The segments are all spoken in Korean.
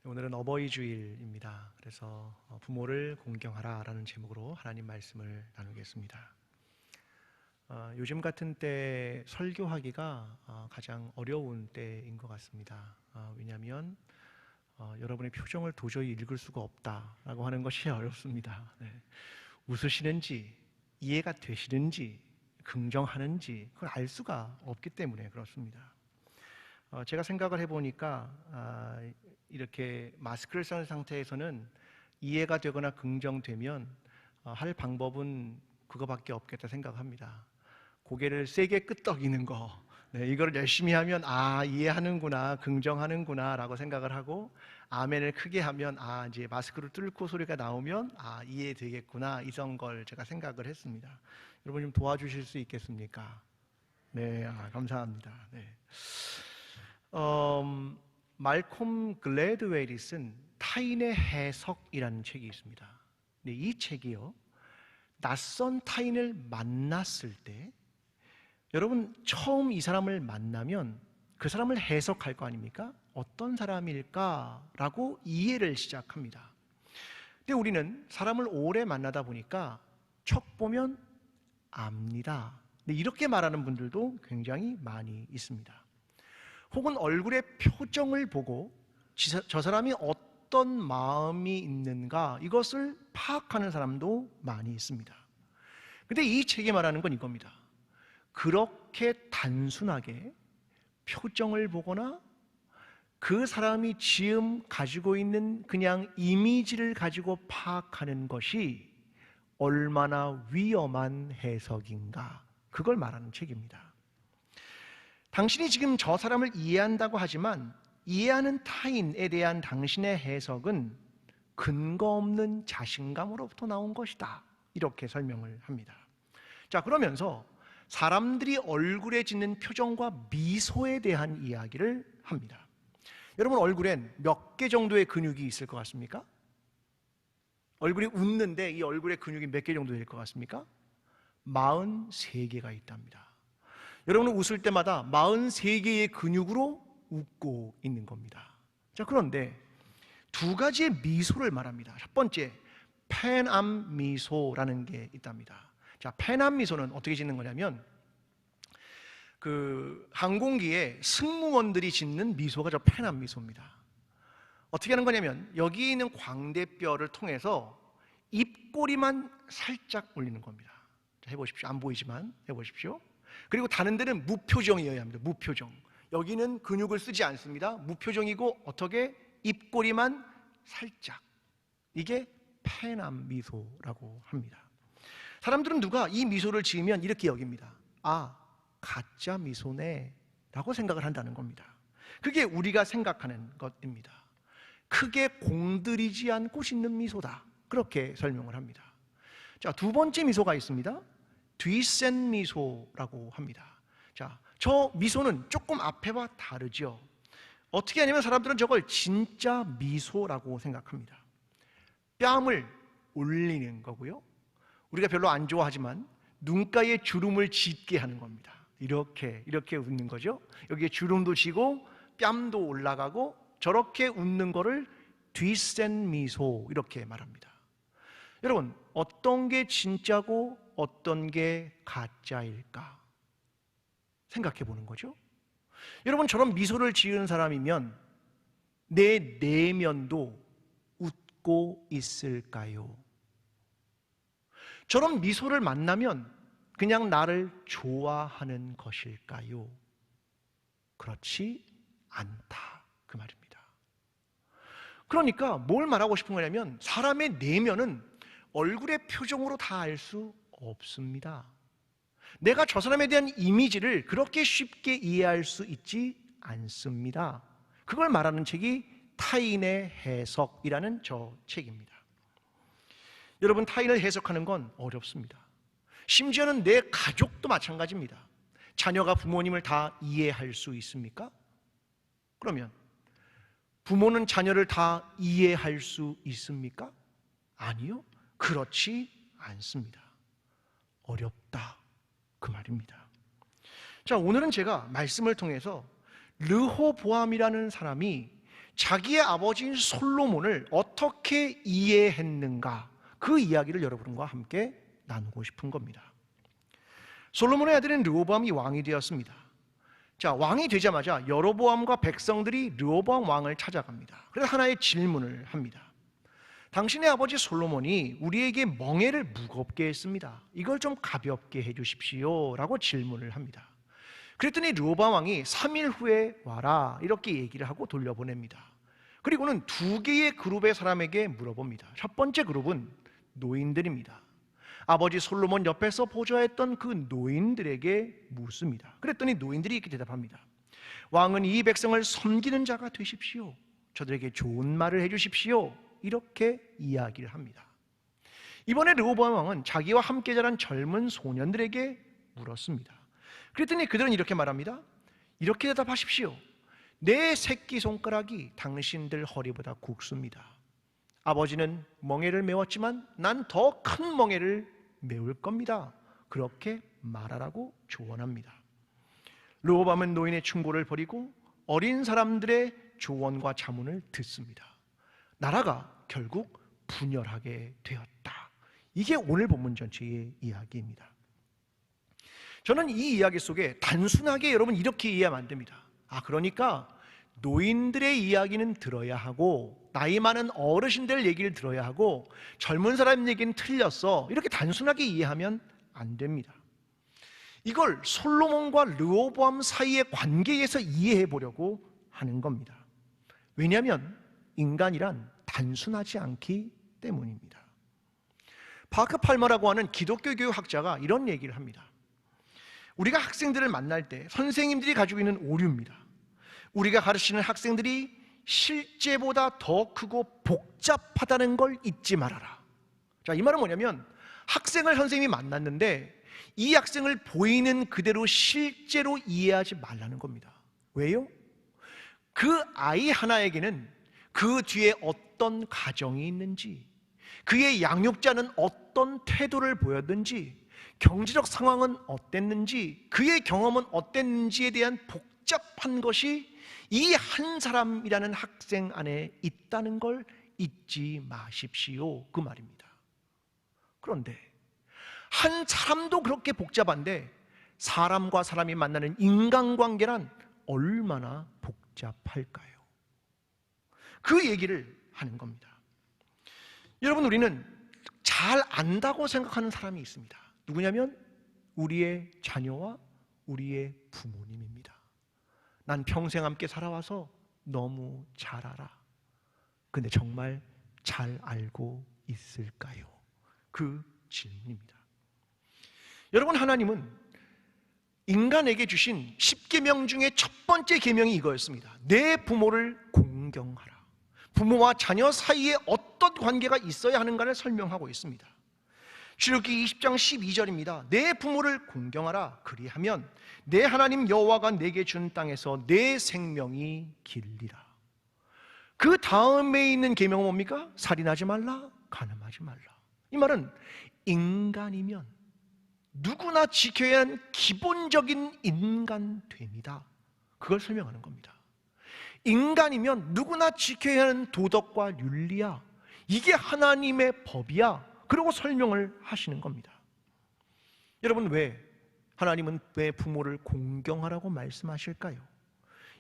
오늘은 어버이 주일입니다. 그래서 부모를 공경하라라는 제목으로 하나님 말씀을 나누겠습니다. 요즘 같은 때 설교하기가 가장 어려운 때인 것 같습니다. 왜냐하면 여러분의 표정을 도저히 읽을 수가 없다라고 하는 것이 어렵습니다. 네. 웃으시는지 이해가 되시는지 긍정하는지 그걸 알 수가 없기 때문에 그렇습니다. 제가 생각을 해보니까 이렇게 마스크를 쓴 상태에서는 이해가 되거나 긍정되면 할 방법은 그거밖에 없겠다 생각합니다. 고개를 세게 끄덕이는 거, 이걸 열심히 하면 이해하는구나, 긍정하는구나 라고 생각을 하고, 아멘을 크게 하면 이제 마스크를 뚫고 소리가 나오면 이해되겠구나, 이런 걸 제가 생각을 했습니다. 여러분 좀 도와주실 수 있겠습니까? 네, 감사합니다. 네. 말콤 글래드웰이 쓴 타인의 해석이라는 책이 있습니다. 근데 이 책이요, 낯선 타인을 만났을 때 여러분 처음 이 사람을 만나면 그 사람을 해석할 거 아닙니까? 어떤 사람일까라고 이해를 시작합니다. 근데 우리는 사람을 오래 만나다 보니까 척 보면 압니다. 근데 이렇게 말하는 분들도 굉장히 많이 있습니다. 혹은 얼굴의 표정을 보고 저 사람이 어떤 마음이 있는가 이것을 파악하는 사람도 많이 있습니다. 근데 이 책이 말하는 건 이겁니다. 그렇게 단순하게 표정을 보거나 그 사람이 지금 가지고 있는 그냥 이미지를 가지고 파악하는 것이 얼마나 위험한 해석인가, 그걸 말하는 책입니다. 당신이 지금 저 사람을 이해한다고 하지만 이해하는 타인에 대한 당신의 해석은 근거 없는 자신감으로부터 나온 것이다, 이렇게 설명을 합니다. 자, 그러면서 사람들이 얼굴에 짓는 표정과 미소에 대한 이야기를 합니다. 여러분 얼굴엔 몇 개 정도의 근육이 있을 것 같습니까? 얼굴이 웃는데 이 얼굴의 근육이 몇 개 정도 될 것 같습니까? 43개가 있답니다. 여러분은 웃을 때마다 43개의 근육으로 웃고 있는 겁니다. 자, 그런데 두 가지의 미소를 말합니다. 첫 번째, 페남 미소라는 게 있답니다. 자, 페남 미소는 어떻게 짓는 거냐면 항공기에 승무원들이 짓는 미소가 저 페남 미소입니다. 어떻게 하는 거냐면 여기 있는 광대뼈를 통해서 입꼬리만 살짝 올리는 겁니다. 자, 해보십시오. 안 보이지만 해보십시오. 그리고 다른 데는 무표정이어야 합니다. 무표정. 여기는 근육을 쓰지 않습니다. 무표정이고 어떻게? 입꼬리만 살짝. 이게 페남 미소라고 합니다. 사람들은 누가 이 미소를 지으면 이렇게 여깁니다. 가짜 미소네 라고 생각을 한다는 겁니다. 그게 우리가 생각하는 것입니다. 크게 공들이지 않고 짓는 미소다, 그렇게 설명을 합니다. 자, 두 번째 미소가 있습니다. 뒤센 미소라고 합니다. 자, 저 미소는 조금 앞에와 다르죠. 어떻게 하냐면 사람들은 저걸 진짜 미소라고 생각합니다. 뺨을 올리는 거고요, 우리가 별로 안 좋아하지만 눈가에 주름을 짓게 하는 겁니다. 이렇게 웃는 거죠. 여기에 주름도 지고 뺨도 올라가고 저렇게 웃는 거를 뒤센 미소, 이렇게 말합니다. 여러분, 어떤 게 진짜고 어떤 게 가짜일까 생각해 보는 거죠. 여러분, 저런 미소를 지은 사람이면 내 내면도 웃고 있을까요? 저런 미소를 만나면 그냥 나를 좋아하는 것일까요? 그렇지 않다, 그 말입니다. 그러니까 뭘 말하고 싶은 거냐면 사람의 내면은 얼굴의 표정으로 다 알 수 없습니다. 내가 저 사람에 대한 이미지를 그렇게 쉽게 이해할 수 있지 않습니다. 그걸 말하는 책이 타인의 해석이라는 저 책입니다. 여러분, 타인을 해석하는 건 어렵습니다. 심지어는 내 가족도 마찬가지입니다. 자녀가 부모님을 다 이해할 수 있습니까? 그러면 부모는 자녀를 다 이해할 수 있습니까? 아니요, 그렇지 않습니다. 어렵다, 그 말입니다. 자, 오늘은 제가 말씀을 통해서 르호보암이라는 사람이 자기의 아버지인 솔로몬을 어떻게 이해했는가, 그 이야기를 여러분과 함께 나누고 싶은 겁니다. 솔로몬의 아들인 르호보암이 왕이 되었습니다. 자, 왕이 되자마자 여로보암과 백성들이 르호보암 왕을 찾아갑니다. 그래서 하나의 질문을 합니다. 당신의 아버지 솔로몬이 우리에게 멍에를 무겁게 했습니다. 이걸 좀 가볍게 해주십시오 라고 질문을 합니다. 그랬더니 르호보암 왕이 3일 후에 와라 이렇게 얘기를 하고 돌려보냅니다. 그리고는 두 개의 그룹의 사람에게 물어봅니다. 첫 번째 그룹은 노인들입니다. 아버지 솔로몬 옆에서 보좌했던 그 노인들에게 묻습니다. 그랬더니 노인들이 이렇게 대답합니다. 왕은 이 백성을 섬기는 자가 되십시오. 저들에게 좋은 말을 해주십시오. 이렇게 이야기를 합니다. 이번에 르호보암 왕은 자기와 함께 자란 젊은 소년들에게 물었습니다. 그랬더니 그들은 이렇게 말합니다. 이렇게 대답하십시오. 내 새끼손가락이 당신들 허리보다 굵습니다. 아버지는 멍에를 메웠지만 난 더 큰 멍에를 메울 겁니다. 그렇게 말하라고 조언합니다. 르호보암은 노인의 충고를 버리고 어린 사람들의 조언과 자문을 듣습니다. 나라가 결국 분열하게 되었다. 이게 오늘 본문 전체의 이야기입니다. 저는 이 이야기 속에 단순하게 여러분 이렇게 이해하면 안 됩니다. 그러니까 노인들의 이야기는 들어야 하고 나이 많은 어르신들 얘기를 들어야 하고 젊은 사람 얘기는 틀렸어, 이렇게 단순하게 이해하면 안 됩니다. 이걸 솔로몬과 르호보암 사이의 관계에서 이해해 보려고 하는 겁니다. 왜냐하면 인간이란 단순하지 않기 때문입니다. 파크 팔머라고 하는 기독교 교육학자가 이런 얘기를 합니다. 우리가 학생들을 만날 때 선생님들이 가지고 있는 오류입니다. 우리가 가르치는 학생들이 실제보다 더 크고 복잡하다는 걸 잊지 말아라. 자, 이 말은 뭐냐면 학생을 선생님이 만났는데 이 학생을 보이는 그대로 실제로 이해하지 말라는 겁니다. 왜요? 그 아이 하나에게는 그 뒤에 어떤 가정이 있는지, 그의 양육자는 어떤 태도를 보였는지, 경제적 상황은 어땠는지, 그의 경험은 어땠는지에 대한 복잡한 것이 이 한 사람이라는 학생 안에 있다는 걸 잊지 마십시오, 그 말입니다. 그런데 한 사람도 그렇게 복잡한데 사람과 사람이 만나는 인간관계란 얼마나 복잡할까요? 그 얘기를 하는 겁니다. 여러분, 우리는 잘 안다고 생각하는 사람이 있습니다. 누구냐면 우리의 자녀와 우리의 부모님입니다. 난 평생 함께 살아와서 너무 잘 알아. 근데 정말 잘 알고 있을까요? 그 질문입니다. 여러분, 하나님은 인간에게 주신 10계명 중에 첫 번째 계명이 이거였습니다. 내 부모를 공경하라. 부모와 자녀 사이에 어떤 관계가 있어야 하는가를 설명하고 있습니다. 출애굽기 20장 12절입니다. 내 부모를 공경하라. 그리하면 내 하나님 여호와가 내게 준 땅에서 내 생명이 길리라. 그 다음에 있는 계명은 뭡니까? 살인하지 말라, 간음하지 말라. 이 말은 인간이면 누구나 지켜야 하는 기본적인 인간됨이다, 그걸 설명하는 겁니다. 인간이면 누구나 지켜야 하는 도덕과 윤리야, 이게 하나님의 법이야, 그러고 설명을 하시는 겁니다. 여러분, 왜 하나님은 왜 부모를 공경하라고 말씀하실까요?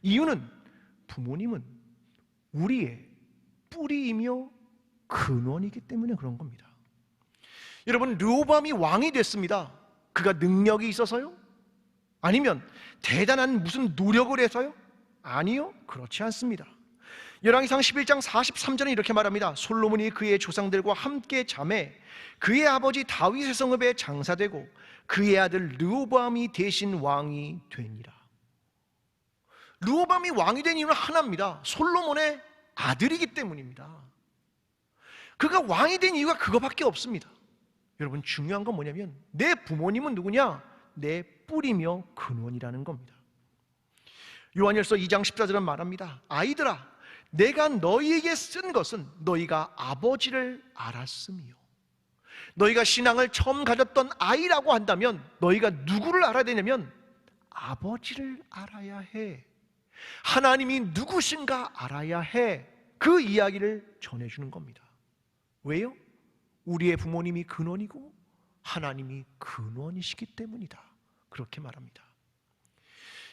이유는 부모님은 우리의 뿌리이며 근원이기 때문에 그런 겁니다. 여러분, 르호보암이 왕이 됐습니다. 그가 능력이 있어서요? 아니면 대단한 무슨 노력을 해서요? 아니요, 그렇지 않습니다. 열왕기상 11장 43절에 이렇게 말합니다. 솔로몬이 그의 조상들과 함께 잠에 그의 아버지 다윗의 성읍에 장사되고 그의 아들 르호보암이 대신 왕이 되니라. 르호보암이 왕이 된 이유는 하나입니다. 솔로몬의 아들이기 때문입니다. 그가 왕이 된 이유가 그거밖에 없습니다. 여러분, 중요한 건 뭐냐면 내 부모님은 누구냐? 내 뿌리며 근원이라는 겁니다. 요한일서 2장 14절은 말합니다. 아이들아, 내가 너희에게 쓴 것은 너희가 아버지를 알았으며, 너희가 신앙을 처음 가졌던 아이라고 한다면 너희가 누구를 알아야 되냐면 아버지를 알아야 해. 하나님이 누구신가 알아야 해. 그 이야기를 전해주는 겁니다. 왜요? 우리의 부모님이 근원이고 하나님이 근원이시기 때문이다. 그렇게 말합니다.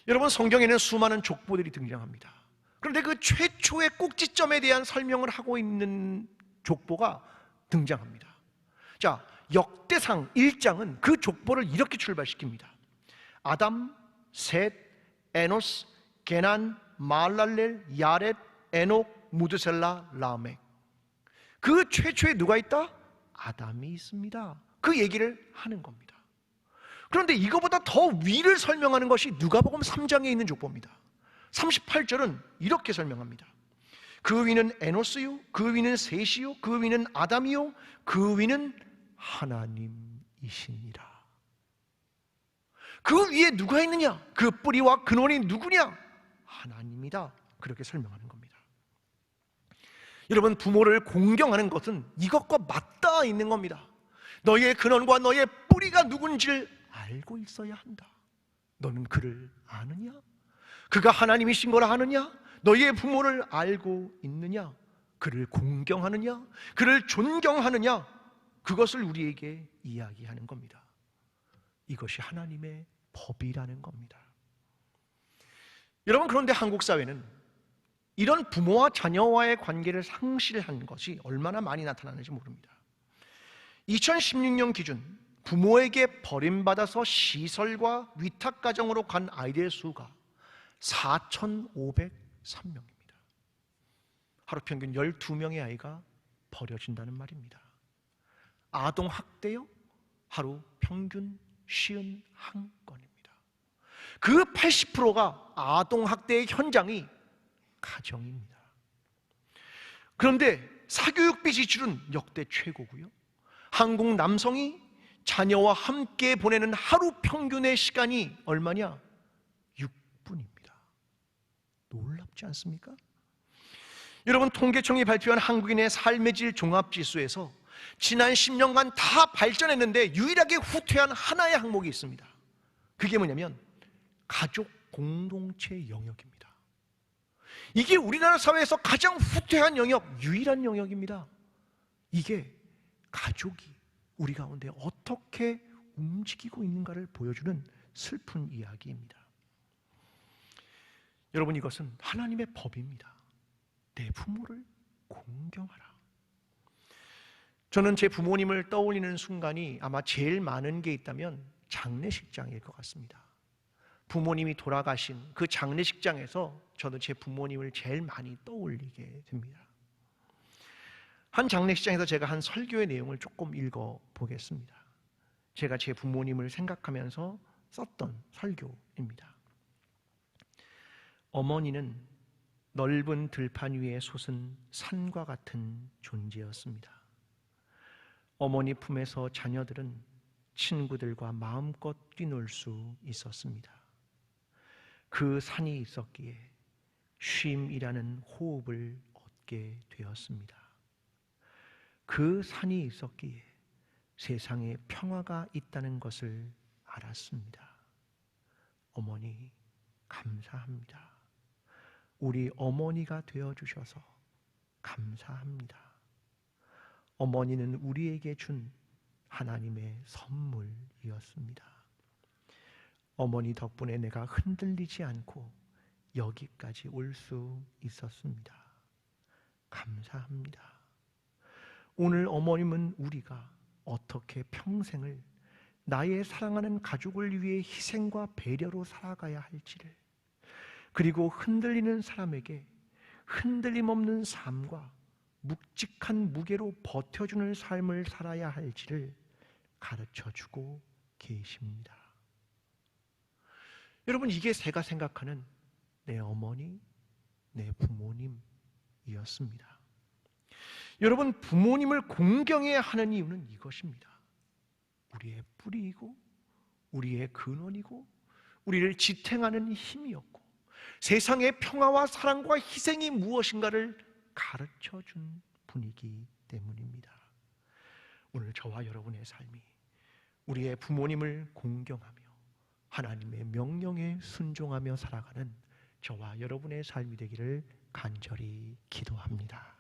여러분, 성경에는 수많은 족보들이 등장합니다. 그런데 그 최초의 꼭지점에 대한 설명을 하고 있는 족보가 등장합니다. 자, 역대상 1장은 그 족보를 이렇게 출발시킵니다. 아담, 셋, 에노스, 게난, 말랄렐, 야렛, 에녹, 무드셀라, 라멕. 그 최초에 누가 있다? 아담이 있습니다. 그 얘기를 하는 겁니다. 그런데 이거보다 더 위를 설명하는 것이 누가복음 3장에 있는 족보입니다. 38절은 이렇게 설명합니다. 그 위는 에노스요, 그 위는 셋이요, 그 위는 아담이요, 그 위는 하나님이시니라. 그 위에 누가 있느냐? 그 뿌리와 근원이 누구냐? 하나님이다. 그렇게 설명하는 겁니다. 여러분, 부모를 공경하는 것은 이것과 맞닿아 있는 겁니다. 너의 근원과 너의 뿌리가 누군지를 알고 있어야 한다. 너는 그를 아느냐? 그가 하나님이신 걸 아느냐? 너희의 부모를 알고 있느냐? 그를 공경하느냐? 그를 존경하느냐? 그것을 우리에게 이야기하는 겁니다. 이것이 하나님의 법이라는 겁니다. 여러분, 그런데 한국 사회는 이런 부모와 자녀와의 관계를 상실한 것이 얼마나 많이 나타나는지 모릅니다. 2016년 기준 부모에게 버림받아서 시설과 위탁가정으로 간 아이들의 수가 4,503명입니다. 하루 평균 12명의 아이가 버려진다는 말입니다. 아동학대요? 하루 평균 51건입니다. 그 80%가 아동학대의 현장이 가정입니다. 그런데 사교육비 지출은 역대 최고고요. 한국 남성이 자녀와 함께 보내는 하루 평균의 시간이 얼마냐? 6분입니다. 놀랍지 않습니까? 여러분, 통계청이 발표한 한국인의 삶의 질 종합지수에서 지난 10년간 다 발전했는데 유일하게 후퇴한 하나의 항목이 있습니다. 그게 뭐냐면 가족 공동체 영역입니다. 이게 우리나라 사회에서 가장 후퇴한 영역, 유일한 영역입니다. 이게 가족이 우리 가운데 어떻게 움직이고 있는가를 보여주는 슬픈 이야기입니다. 여러분, 이것은 하나님의 법입니다. 내 부모를 공경하라. 저는 제 부모님을 떠올리는 순간이 아마 제일 많은 게 있다면 장례식장일 것 같습니다. 부모님이 돌아가신 그 장례식장에서 저도 제 부모님을 제일 많이 떠올리게 됩니다. 한 장례식장에서 제가 한 설교의 내용을 조금 읽어보겠습니다. 제가 제 부모님을 생각하면서 썼던 설교입니다. 어머니는 넓은 들판 위에 솟은 산과 같은 존재였습니다. 어머니 품에서 자녀들은 친구들과 마음껏 뛰놀 수 있었습니다. 그 산이 있었기에 쉼이라는 호흡을 얻게 되었습니다. 그 산이 있었기에 세상에 평화가 있다는 것을 알았습니다. 어머니, 감사합니다. 우리 어머니가 되어주셔서 감사합니다. 어머니는 우리에게 준 하나님의 선물이었습니다. 어머니 덕분에 내가 흔들리지 않고 여기까지 올 수 있었습니다. 감사합니다. 오늘 어머님은 우리가 어떻게 평생을 나의 사랑하는 가족을 위해 희생과 배려로 살아가야 할지를, 그리고 흔들리는 사람에게 흔들림 없는 삶과 묵직한 무게로 버텨주는 삶을 살아야 할지를 가르쳐주고 계십니다. 여러분, 이게 제가 생각하는 내 어머니, 내 부모님이었습니다. 여러분, 부모님을 공경해야 하는 이유는 이것입니다. 우리의 뿌리이고 우리의 근원이고 우리를 지탱하는 힘이었고 세상의 평화와 사랑과 희생이 무엇인가를 가르쳐준 분이기 때문입니다. 오늘 저와 여러분의 삶이 우리의 부모님을 공경하며 하나님의 명령에 순종하며 살아가는 저와 여러분의 삶이 되기를 간절히 기도합니다.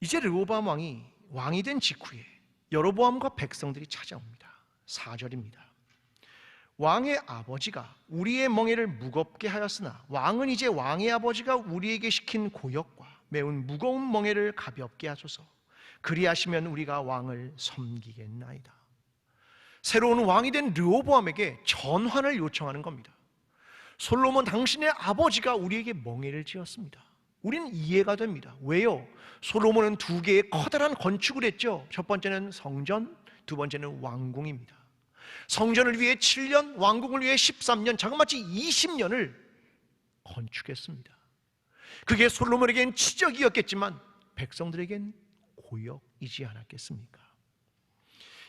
이제 르호보암 왕이 된 직후에 여로보암과 백성들이 찾아옵니다. 4절입니다. 왕의 아버지가 우리의 멍에를 무겁게 하였으나 왕은 이제 왕의 아버지가 우리에게 시킨 고역과 매운 무거운 멍에를 가볍게 하소서. 그리하시면 우리가 왕을 섬기겠나이다. 새로운 왕이 된 르호보암에게 전환을 요청하는 겁니다. 솔로몬 당신의 아버지가 우리에게 멍에를 지었습니다. 우리는 이해가 됩니다. 왜요? 솔로몬은 2개의 커다란 건축을 했죠. 첫 번째는 성전, 두 번째는 왕궁입니다. 성전을 위해 7년, 왕궁을 위해 13년, 자그마치 20년을 건축했습니다. 그게 솔로몬에겐 치적이었겠지만 백성들에겐 고역이지 않았겠습니까?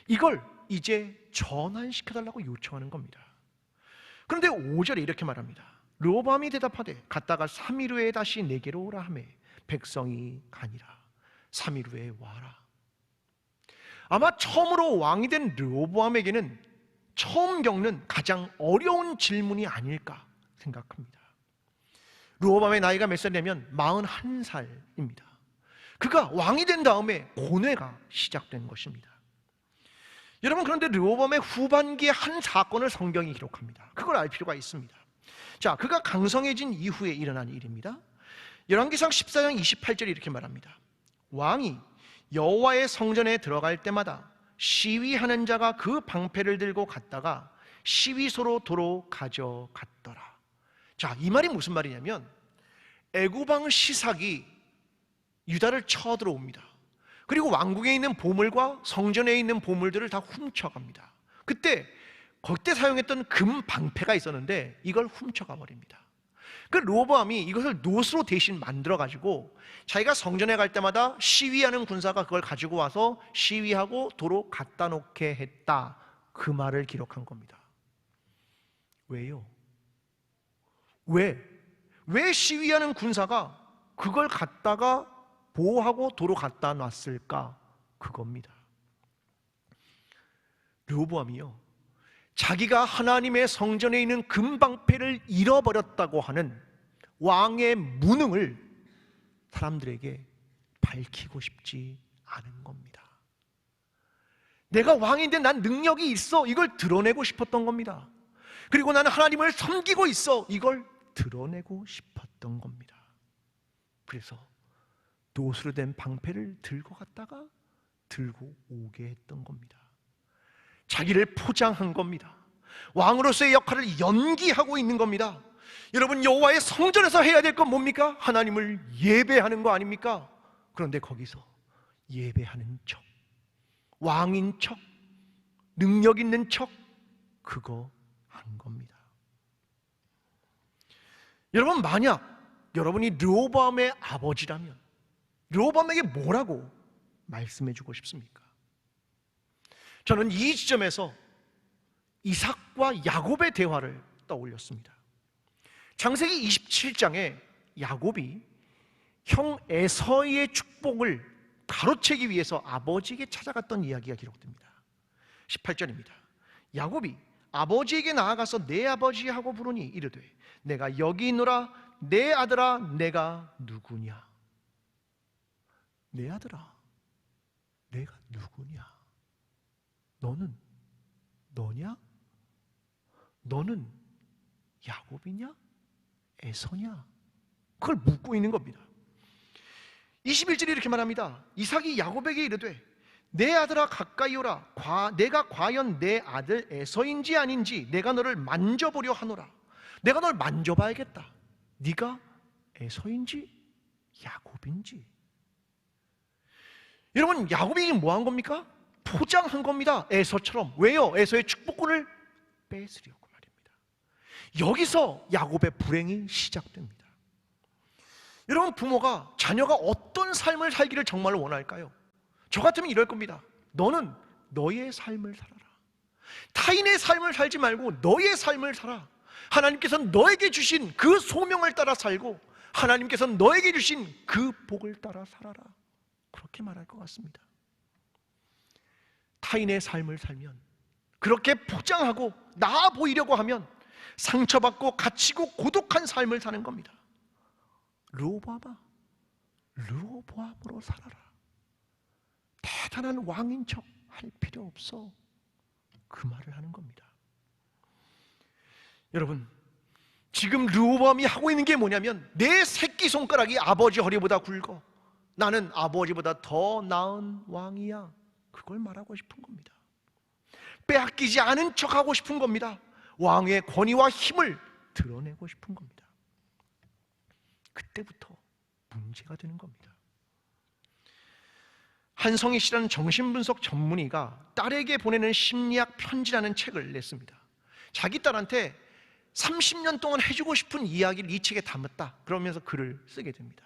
이걸 이제 전환시켜달라고 요청하는 겁니다. 그런데 5절에 이렇게 말합니다. 르호보암이 대답하되 갔다가 3일 후에 다시 내게로 오라 하매 백성이 가니라. 3일 후에 와라. 아마 처음으로 왕이 된 르호보암에게는 처음 겪는 가장 어려운 질문이 아닐까 생각합니다. 르호보암의 나이가 몇 살이냐면 41살입니다. 그가 왕이 된 다음에 고뇌가 시작된 것입니다. 여러분, 그런데 르호보암의 후반기에 한 사건을 성경이 기록합니다. 그걸 알 필요가 있습니다. 자, 그가 강성해진 이후에 일어난 일입니다. 열왕기상 14장 28절에 이렇게 말합니다. 왕이 여호와의 성전에 들어갈 때마다 시위하는 자가 그 방패를 들고 갔다가 시위소로 도로 가져갔더라. 자, 이 말이 무슨 말이냐면 애굽왕 시삭이 유다를 쳐들어옵니다. 그리고 왕궁에 있는 보물과 성전에 있는 보물들을 다 훔쳐갑니다. 그때 사용했던 금 방패가 있었는데 이걸 훔쳐가 버립니다. 그 르호보암이 이것을 노스로 대신 만들어 가지고 자기가 성전에 갈 때마다 시위하는 군사가 그걸 가지고 와서 시위하고 도로 갖다 놓게 했다. 그 말을 기록한 겁니다. 왜요? 왜 시위하는 군사가 그걸 갖다가 보호하고 도로 갖다 놨을까? 그겁니다. 르호보암이요, 자기가 하나님의 성전에 있는 금방패를 잃어버렸다고 하는 왕의 무능을 사람들에게 밝히고 싶지 않은 겁니다. 내가 왕인데 난 능력이 있어, 이걸 드러내고 싶었던 겁니다. 그리고 나는 하나님을 섬기고 있어, 이걸 드러내고 싶었던 겁니다. 그래서 노수로 된 방패를 들고 갔다가 들고 오게 했던 겁니다. 자기를 포장한 겁니다. 왕으로서의 역할을 연기하고 있는 겁니다. 여러분, 여호와의 성전에서 해야 될 건 뭡니까? 하나님을 예배하는 거 아닙니까? 그런데 거기서 예배하는 척, 왕인 척, 능력 있는 척, 그거 한 겁니다. 여러분, 만약 여러분이 르호보암의 아버지라면 르호보암에게 뭐라고 말씀해 주고 싶습니까? 저는 이 지점에서 이삭과 야곱의 대화를 떠올렸습니다. 창세기 27장에 야곱이 형 에서의 축복을 가로채기 위해서 아버지에게 찾아갔던 이야기가 기록됩니다. 18절입니다. 야곱이 아버지에게 나아가서 내 아버지하고 부르니 이르되 내가 여기 있노라. 내 아들아, 내가 누구냐? 내 아들아, 내가 누구냐? 너는 너냐? 너는 야곱이냐? 에서냐? 그걸 묻고 있는 겁니다. 21절에 이렇게 말합니다. 이삭이 야곱에게 이르되 내 아들아 가까이 오라. 내가 과연 내 아들 에서인지 아닌지 내가 너를 만져보려 하노라. 내가 널 만져봐야겠다. 네가 에서인지 야곱인지. 여러분, 야곱이 뭐 한 겁니까? 포장한 겁니다. 에서처럼. 왜요? 에서의 축복권을 뺏으려고 말입니다. 여기서 야곱의 불행이 시작됩니다. 여러분, 부모가 자녀가 어떤 삶을 살기를 정말 원할까요? 저 같으면 이럴 겁니다. 너는 너의 삶을 살아라. 타인의 삶을 살지 말고 너의 삶을 살아. 하나님께서 너에게 주신 그 소명을 따라 살고 하나님께서 너에게 주신 그 복을 따라 살아라. 그렇게 말할 것 같습니다. 타인의 삶을 살면, 그렇게 포장하고 나아 보이려고 하면 상처받고 갇히고 고독한 삶을 사는 겁니다. 르호보암아, 르호보암으로 살아라. 대단한 왕인 척 할 필요 없어. 그 말을 하는 겁니다. 여러분, 지금 르호보암이 하고 있는 게 뭐냐면 내 새끼손가락이 아버지 허리보다 굵어. 나는 아버지보다 더 나은 왕이야. 그걸 말하고 싶은 겁니다. 빼앗기지 않은 척하고 싶은 겁니다. 왕의 권위와 힘을 드러내고 싶은 겁니다. 그때부터 문제가 되는 겁니다. 한성희 씨라는 정신분석 전문의가 딸에게 보내는 심리학 편지라는 책을 냈습니다. 자기 딸한테 30년 동안 해주고 싶은 이야기를 이 책에 담았다 그러면서 글을 쓰게 됩니다.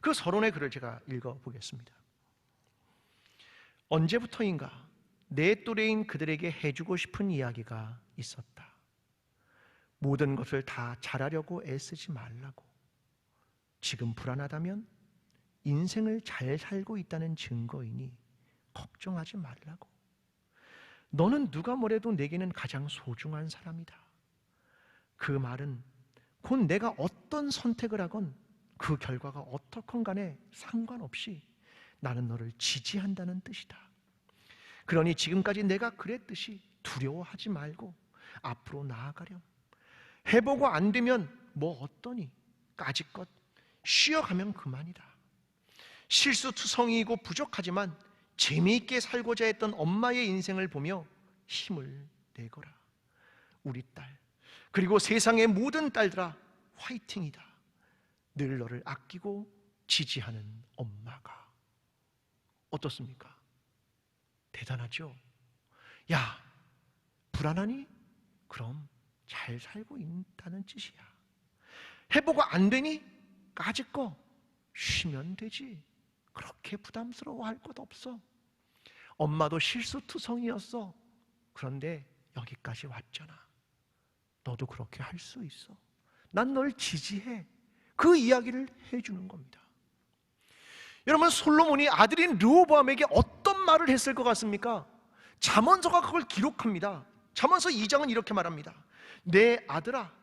그 서론의 글을 제가 읽어보겠습니다. 언제부터인가 내 또래인 그들에게 해주고 싶은 이야기가 있었다. 모든 것을 다 잘하려고 애쓰지 말라고. 지금 불안하다면 인생을 잘 살고 있다는 증거이니 걱정하지 말라고. 너는 누가 뭐래도 내게는 가장 소중한 사람이다. 그 말은 곧 내가 어떤 선택을 하건 그 결과가 어떻건 간에 상관없이 나는 너를 지지한다는 뜻이다. 그러니 지금까지 내가 그랬듯이 두려워하지 말고 앞으로 나아가렴. 해보고 안 되면 뭐 어떠니? 까짓것 쉬어가면 그만이다. 실수투성이이고 부족하지만 재미있게 살고자 했던 엄마의 인생을 보며 힘을 내거라. 우리 딸, 그리고 세상의 모든 딸들아, 화이팅이다. 늘 너를 아끼고 지지하는 엄마가. 어떻습니까? 대단하죠? 야, 불안하니? 그럼 잘 살고 있다는 뜻이야. 해보고 안 되니? 까짓거 쉬면 되지. 그렇게 부담스러워할 것 없어. 엄마도 실수투성이었어. 그런데 여기까지 왔잖아. 너도 그렇게 할 수 있어. 난 널 지지해. 그 이야기를 해주는 겁니다. 여러분, 솔로몬이 아들인 르호보암에게 어떤 말을 했을 것 같습니까? 잠언서가 그걸 기록합니다. 잠언서 2장은 이렇게 말합니다. 내 아들아,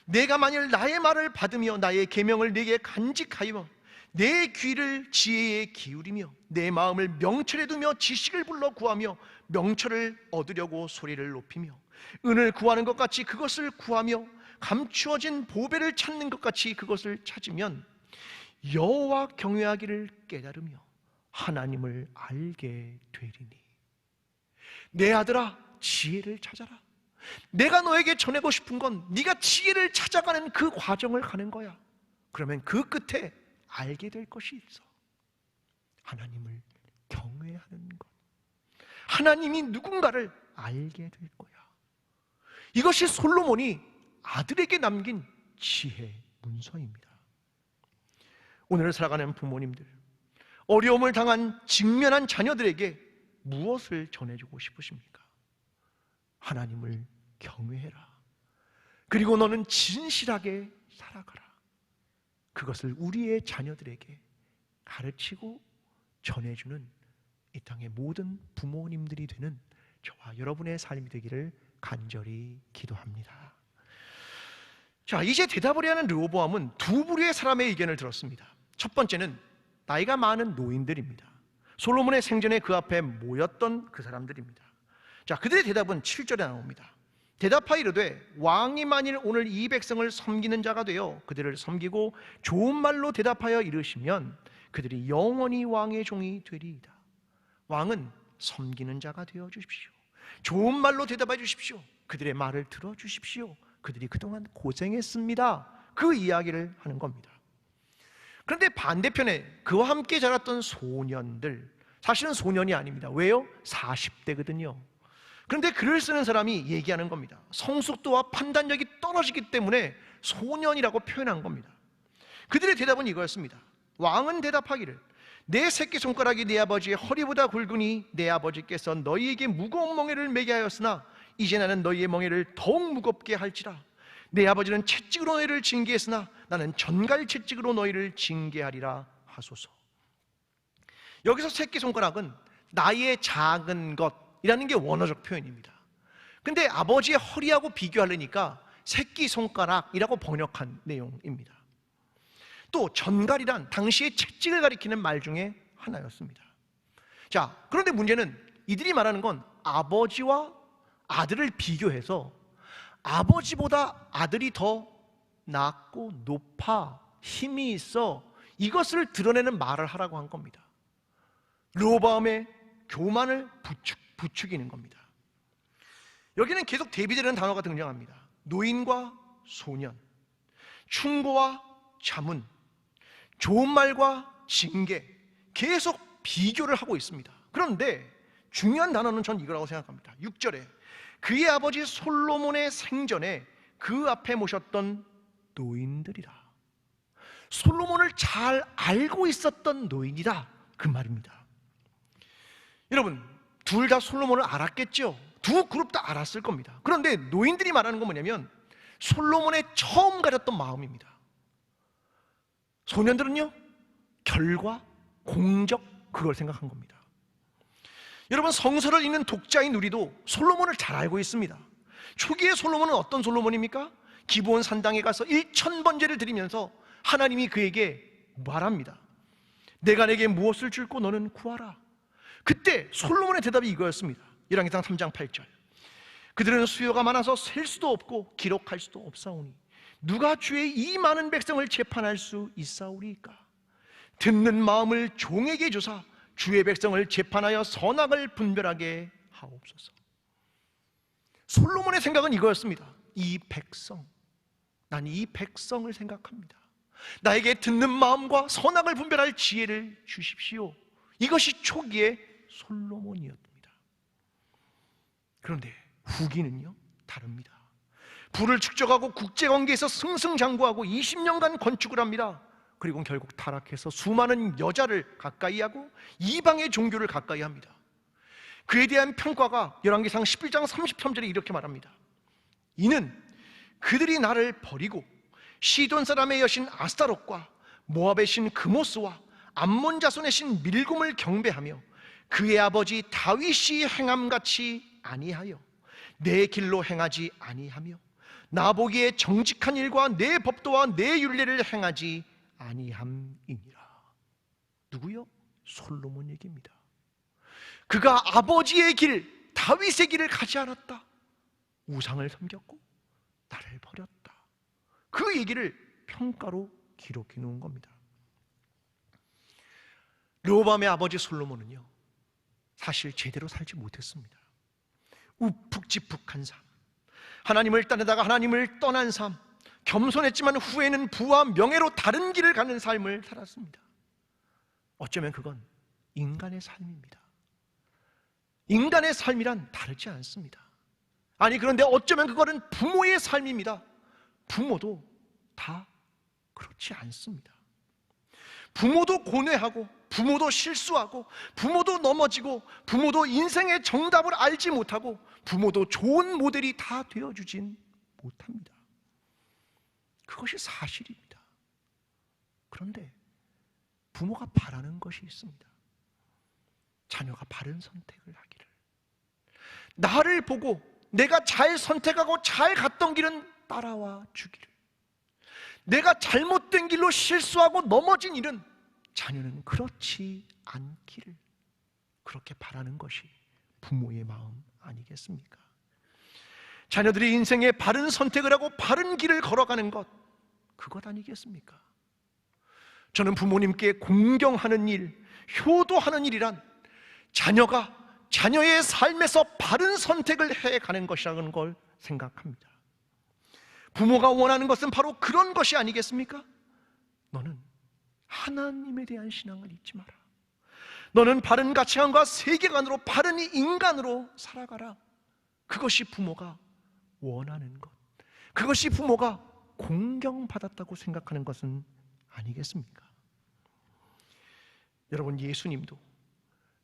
내가 만일 나의 말을 받으며 나의 계명을 네게 간직하여 내 귀를 지혜에 기울이며 내 마음을 명철에 두며 지식을 불러 구하며 명철을 얻으려고 소리를 높이며 은을 구하는 것 같이 그것을 구하며 감추어진 보배를 찾는 것 같이 그것을 찾으면 여호와 경외하기를 깨달으며 하나님을 알게 되리니. 내 아들아, 지혜를 찾아라. 내가 너에게 전하고 싶은 건 네가 지혜를 찾아가는 그 과정을 가는 거야. 그러면 그 끝에 알게 될 것이 있어. 하나님을 경외하는 것. 하나님이 누군가를 알게 될 거야. 이것이 솔로몬이 아들에게 남긴 지혜 문서입니다. 오늘 살아가는 부모님들, 어려움을 당한 직면한 자녀들에게 무엇을 전해주고 싶으십니까? 하나님을 경외해라. 그리고 너는 진실하게 살아가라. 그것을 우리의 자녀들에게 가르치고 전해주는 이 땅의 모든 부모님들이 되는 저와 여러분의 삶이 되기를 간절히 기도합니다. 자, 이제 대답을 해야 하는 르호보암은 두 부류의 사람의 의견을 들었습니다. 첫 번째는 나이가 많은 노인들입니다. 솔로몬의 생전에 그 앞에 모였던 그 사람들입니다. 자, 그들의 대답은 7절에 나옵니다. 대답하여 이르되 왕이 만일 오늘 이 백성을 섬기는 자가 되어 그들을 섬기고 좋은 말로 대답하여 이르시면 그들이 영원히 왕의 종이 되리이다. 왕은 섬기는 자가 되어 주십시오. 좋은 말로 대답해 주십시오. 그들의 말을 들어 주십시오. 그들이 그동안 고생했습니다. 그 이야기를 하는 겁니다. 그런데 반대편에 그와 함께 자랐던 소년들, 사실은 소년이 아닙니다. 왜요? 40대거든요. 그런데 글을 쓰는 사람이 얘기하는 겁니다. 성숙도와 판단력이 떨어지기 때문에 소년이라고 표현한 겁니다. 그들의 대답은 이거였습니다. 왕은 대답하기를 내 새끼손가락이 내 아버지의 허리보다 굵으니 내 아버지께서 너희에게 무거운 멍에를 매게 하였으나 이제 나는 너희의 멍에를 더욱 무겁게 할지라. 내 아버지는 채찍으로 너희를 징계했으나 나는 전갈 채찍으로 너희를 징계하리라 하소서. 여기서 새끼손가락은 나이의 작은 것이라는 게 원어적 표현입니다. 근데 아버지의 허리하고 비교하려니까 새끼손가락이라고 번역한 내용입니다. 또 전갈이란 당시의 채찍을 가리키는 말 중에 하나였습니다. 자, 그런데 문제는 이들이 말하는 건 아버지와 아들을 비교해서 아버지보다 아들이 더 낫고 높아 힘이 있어, 이것을 드러내는 말을 하라고 한 겁니다. 르호보암의 교만을 부추기는 겁니다. 여기는 계속 대비되는 단어가 등장합니다. 노인과 소년, 충고와 자문, 좋은 말과 징계, 계속 비교를 하고 있습니다. 그런데 중요한 단어는 전 이거라고 생각합니다. 6절에 그의 아버지 솔로몬의 생전에 그 앞에 모셨던 노인들이라. 솔로몬을 잘 알고 있었던 노인이다, 그 말입니다. 여러분, 둘 다 솔로몬을 알았겠죠? 두 그룹 다 알았을 겁니다. 그런데 노인들이 말하는 건 뭐냐면 솔로몬의 처음 가졌던 마음입니다. 소년들은요, 결과, 공적, 그걸 생각한 겁니다. 여러분, 성서를 읽는 독자인 우리도 솔로몬을 잘 알고 있습니다. 초기의 솔로몬은 어떤 솔로몬입니까? 기브온 산당에 가서 1000번제를 드리면서 하나님이 그에게 말합니다. 내가 내게 무엇을 줄고 너는 구하라. 그때 솔로몬의 대답이 이거였습니다. 열왕기상 3장 8절. 그들은 수요가 많아서 셀 수도 없고 기록할 수도 없사오니 누가 주의 이 많은 백성을 재판할 수 있사오리까? 듣는 마음을 종에게 주사 주의 백성을 재판하여 선악을 분별하게 하옵소서. 솔로몬의 생각은 이거였습니다. 이 백성, 난 이 백성을 생각합니다. 나에게 듣는 마음과 선악을 분별할 지혜를 주십시오. 이것이 초기의 솔로몬이었습니다. 그런데 후기는요, 다릅니다. 부를 축적하고 국제관계에서 승승장구하고 20년간 건축을 합니다. 그리고 결국 타락해서 수많은 여자를 가까이 하고 이방의 종교를 가까이 합니다. 그에 대한 평가가 열왕기상 11장 33절에 이렇게 말합니다. 이는 그들이 나를 버리고 시돈 사람의 여신 아스타롯과 모압의 신 그모스와 암몬 자손의 신 밀곰을 경배하며 그의 아버지 다윗이 행함같이 아니하여 내 길로 행하지 아니하며 나보기에 정직한 일과 내 법도와 내 율례를 행하지 아니함이니라. 누구요? 솔로몬 얘기입니다. 그가 아버지의 길, 다윗의 길을 가지 않았다. 우상을 섬겼고 나를 버렸다. 그 얘기를 평가로 기록해 놓은 겁니다. 르호보암의 아버지 솔로몬은요, 사실 제대로 살지 못했습니다. 우푹지푹한 삶, 하나님을 따르다가 하나님을 떠난 삶, 겸손했지만 후에는 부와 명예로 다른 길을 가는 삶을 살았습니다. 어쩌면 그건 인간의 삶입니다. 인간의 삶이란 다르지 않습니다. 아니, 그런데 어쩌면 그거는 부모의 삶입니다. 부모도 다 그렇지 않습니다. 부모도 고뇌하고 부모도 실수하고 부모도 넘어지고 부모도 인생의 정답을 알지 못하고 부모도 좋은 모델이 다 되어주진 못합니다. 그것이 사실입니다. 그런데 부모가 바라는 것이 있습니다. 자녀가 바른 선택을 하기를, 나를 보고 내가 잘 선택하고 잘 갔던 길은 따라와 주기를, 내가 잘못된 길로 실수하고 넘어진 일은 자녀는 그렇지 않기를, 그렇게 바라는 것이 부모의 마음 아니겠습니까? 자녀들이 인생에 바른 선택을 하고 바른 길을 걸어가는 것, 그것 아니겠습니까? 저는 부모님께 공경하는 일, 효도하는 일이란 자녀가 자녀의 삶에서 바른 선택을 해가는 것이라는 걸 생각합니다. 부모가 원하는 것은 바로 그런 것이 아니겠습니까? 너는 하나님에 대한 신앙을 잊지 마라. 너는 바른 가치관과 세계관으로 바른 인간으로 살아가라. 그것이 부모가 원하는 것, 그것이 부모가 공경받았다고 생각하는 것은 아니겠습니까? 여러분, 예수님도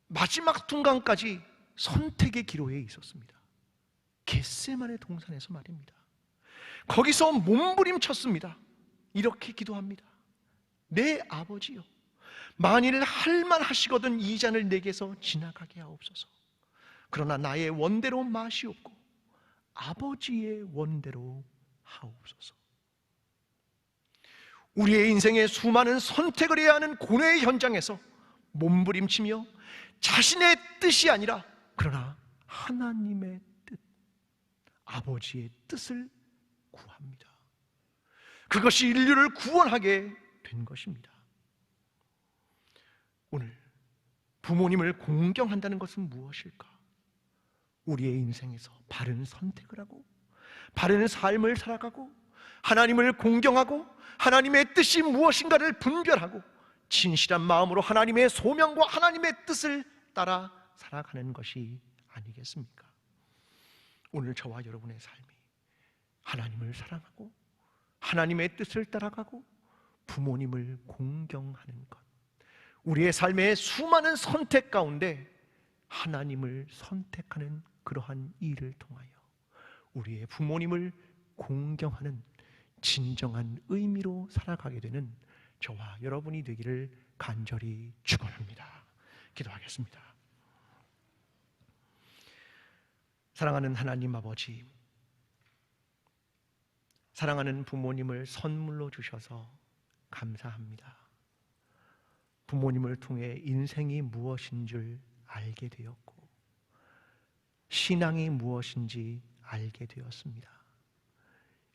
마지막 순간까지 선택의 기로에 있었습니다. 겟세마네 동산에서 말입니다. 거기서 몸부림쳤습니다. 이렇게 기도합니다. 내 아버지여, 만일 할만하시거든 이 잔을 내게서 지나가게 하옵소서. 그러나 나의 원대로 마시옵고 아버지의 원대로 하옵소서. 우리의 인생에 수많은 선택을 해야 하는 고뇌의 현장에서 몸부림치며 자신의 뜻이 아니라 그러나 하나님의 뜻, 아버지의 뜻을 구합니다. 그것이 인류를 구원하게 된 것입니다. 오늘 부모님을 공경한다는 것은 무엇일까? 우리의 인생에서 바른 선택을 하고 바른 삶을 살아가고 하나님을 공경하고 하나님의 뜻이 무엇인가를 분별하고 진실한 마음으로 하나님의 소명과 하나님의 뜻을 따라 살아가는 것이 아니겠습니까? 오늘 저와 여러분의 삶이 하나님을 사랑하고 하나님의 뜻을 따라가고 부모님을 공경하는 것, 우리의 삶의 수많은 선택 가운데 하나님을 선택하는 그러한 일을 통하여 우리의 부모님을 공경하는 진정한 의미로 살아가게 되는 저와 여러분이 되기를 간절히 축원합니다. 기도하겠습니다. 사랑하는 하나님 아버지, 사랑하는 부모님을 선물로 주셔서 감사합니다. 부모님을 통해 인생이 무엇인 줄 알게 되었고 신앙이 무엇인지 알게 되었습니다.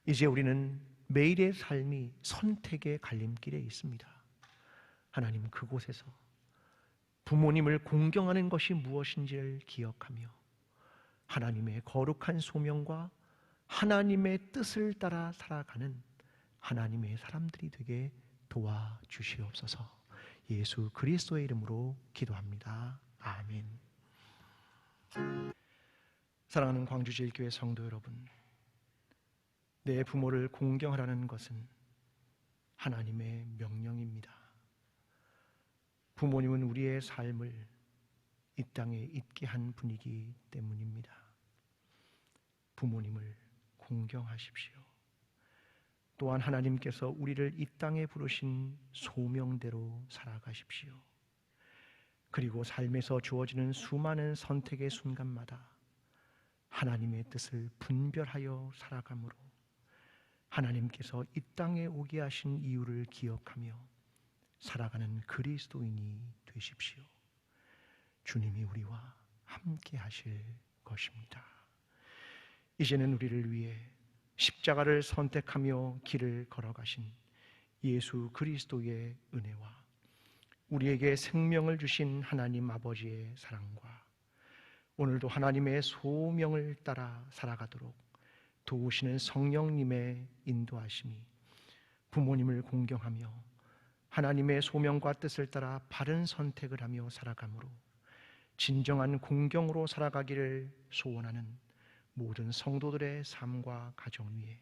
이제 우리는 매일의 삶이 선택의 갈림길에 있습니다. 하나님, 그곳에서 부모님을 공경하는 것이 무엇인지를 기억하며 하나님의 거룩한 소명과 하나님의 뜻을 따라 살아가는 하나님의 사람들이 되게 도와주시옵소서. 예수 그리스도의 이름으로 기도합니다. 아멘. 사랑하는 광주제일교회 성도 여러분, 내 부모를 공경하라는 것은 하나님의 명령입니다. 부모님은 우리의 삶을 이 땅에 있게 한 분이기 때문입니다. 부모님을 공경하십시오. 또한 하나님께서 우리를 이 땅에 부르신 소명대로 살아가십시오. 그리고 삶에서 주어지는 수많은 선택의 순간마다 하나님의 뜻을 분별하여 살아가므로 하나님께서 이 땅에 오게 하신 이유를 기억하며 살아가는 그리스도인이 되십시오. 주님이 우리와 함께 하실 것입니다. 이제는 우리를 위해 십자가를 선택하며 길을 걸어가신 예수 그리스도의 은혜와 우리에게 생명을 주신 하나님 아버지의 사랑과 오늘도 하나님의 소명을 따라 살아가도록 도우시는 성령님의 인도하심이 부모님을 공경하며 하나님의 소명과 뜻을 따라 바른 선택을 하며 살아가므로 진정한 공경으로 살아가기를 소원하는 모든 성도들의 삶과 가정 위에,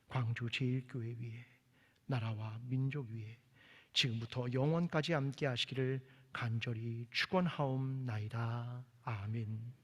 광주 제일교회 위에, 나라와 민족 위에 지금부터 영원까지 함께 하시기를 간절히 축원하옵나이다. 아멘.